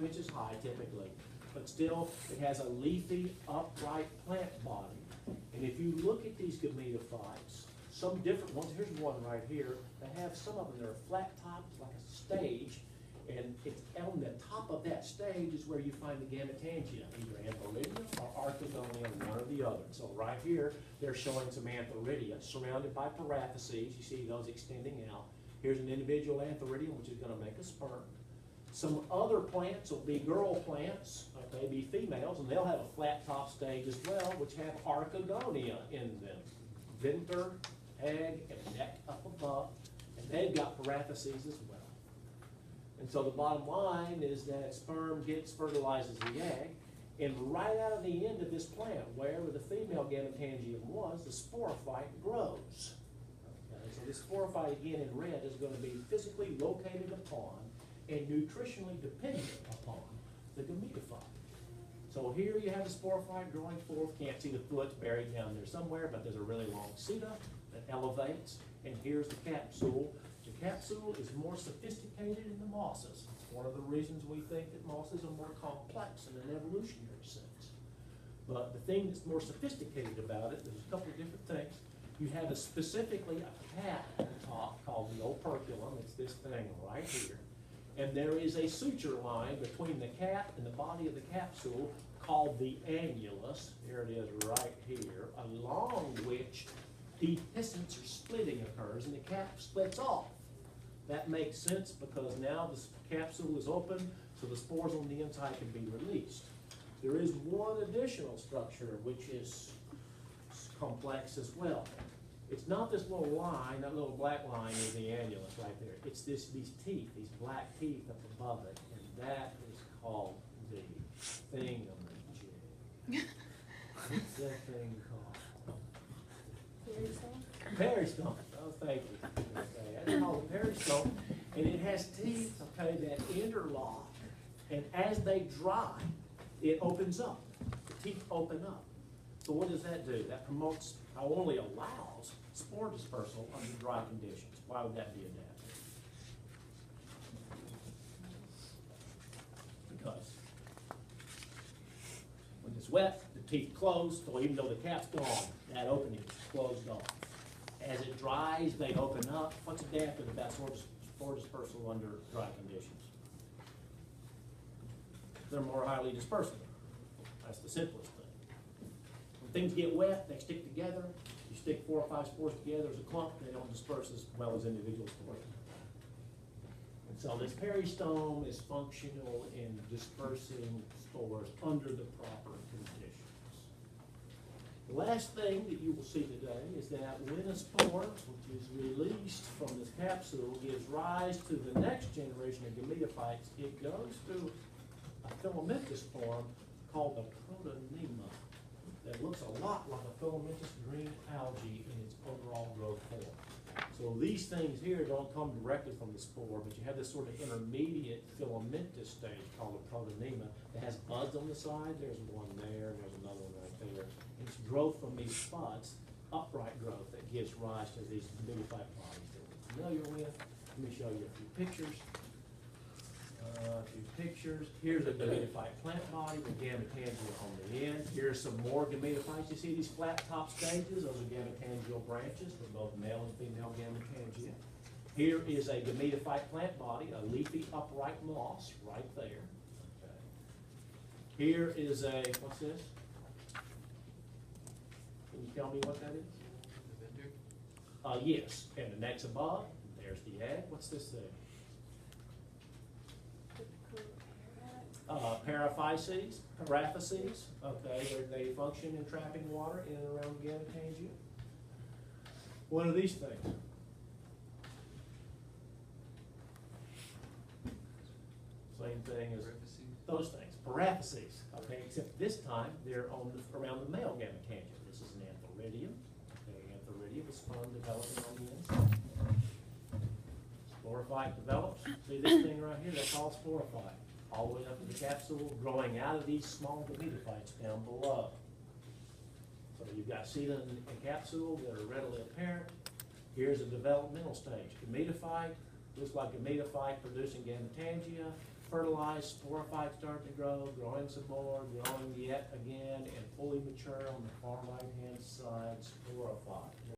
few inches high typically, but still it has a leafy, upright plant body. And if you look at these gametophytes, some different ones, here's one right here, they have some of them that are flat topped like a stage, and it's on the top of that stage is where you find the gametangia, either antheridia or archegonia, one or the other. So right here, they're showing some antheridia surrounded by paraphyses. You see those extending out. Here's an individual antheridium, which is going to make a sperm. Some other plants will be girl plants, okay, be females, and they'll have a flat top stage as well, which have archegonia in them. Venter, egg, and neck up above, and they've got paraphyses as well. And so the bottom line is that sperm fertilizes the egg, and right out of the end of this plant, wherever the female gametangium was, the sporophyte grows. Okay, so this sporophyte, again in red, is going to be physically located upon and nutritionally dependent upon the gametophyte. So here you have the sporophyte growing forth. Can't see the foot buried down there somewhere, but there's a really long seta that elevates, and here's the capsule. The capsule is more sophisticated in the mosses. It's one of the reasons we think that mosses are more complex in an evolutionary sense. But the thing that's more sophisticated about it, there's a couple of different things. You have specifically a cap at the top called the operculum. It's this thing right here. And there is a suture line between the cap and the body of the capsule called the annulus. Here it is right here, along which dehiscence or splitting occurs, and the cap splits off. That makes sense because now the capsule is open, so the spores on the inside can be released. There is one additional structure which is complex as well. It's not this little line, that little black line is the annulus right there. It's these teeth, these black teeth up above it, and that is called the thingamajig. What's that thing called? Peristome. Oh, thank you. Okay, that's called a peristome, and it has teeth, okay, that interlock, and as they dry, it opens up. The teeth open up. So what does that do? That promotes, only allows spore dispersal under dry conditions. Why would that be adaptive? Because when it's wet, the teeth close, so even though the cap's gone, that opening is closed off. As it dries, they open up. What's adaptive about spore dispersal under dry conditions? They're more highly dispersible. That's the simplest thing. When things get wet, they stick together. You stick 4 or 5 spores together as a clump, they don't disperse as well as individual spores. And so this peristome is functional in dispersing spores under the proper conditions. The last thing that you will see today is that when a spore, which is released from this capsule, gives rise to the next generation of gametophytes, it goes through a filamentous form called the protonema that looks a lot like a filamentous green algae in its overall growth form. So these things here don't come directly from the spore, but you have this sort of intermediate filamentous stage called a protonema that has buds on the side. There's one there, there's another one right there. And it's growth from these buds, upright growth, that gives rise to these gametophyte bodies that we're familiar with. Let me show you a few pictures. Here's a gametophyte plant body with gametangia on the end. Here's some more gametophytes. You see these flat top stages? Those are gametangial branches with both male and female gametangia. Here is a gametophyte plant body, a leafy upright moss right there. Okay. Here is a, what's this? Can you tell me what that is? The venter? Yes, and the neck's above. There's the egg. What's this thing? Paraphyses, okay, they function in trapping water in and around gametangia. What are these things? Same thing as those things, paraphyses, okay, except this time they're on around the male gametangia. This is an antheridium, okay, antheridium is fun developing on the inside. Sporophyte develops, see this thing right here, that's all sporophyte. All the way up to the capsule, growing out of these small gametophytes down below. So you've got seta and capsule that are readily apparent. Here's a developmental stage. Gametophyte, looks like gametophyte producing gametangia. fertilized sporophytes starting to grow, growing some more, growing yet again, and fully mature on the far right-hand side sporophyte.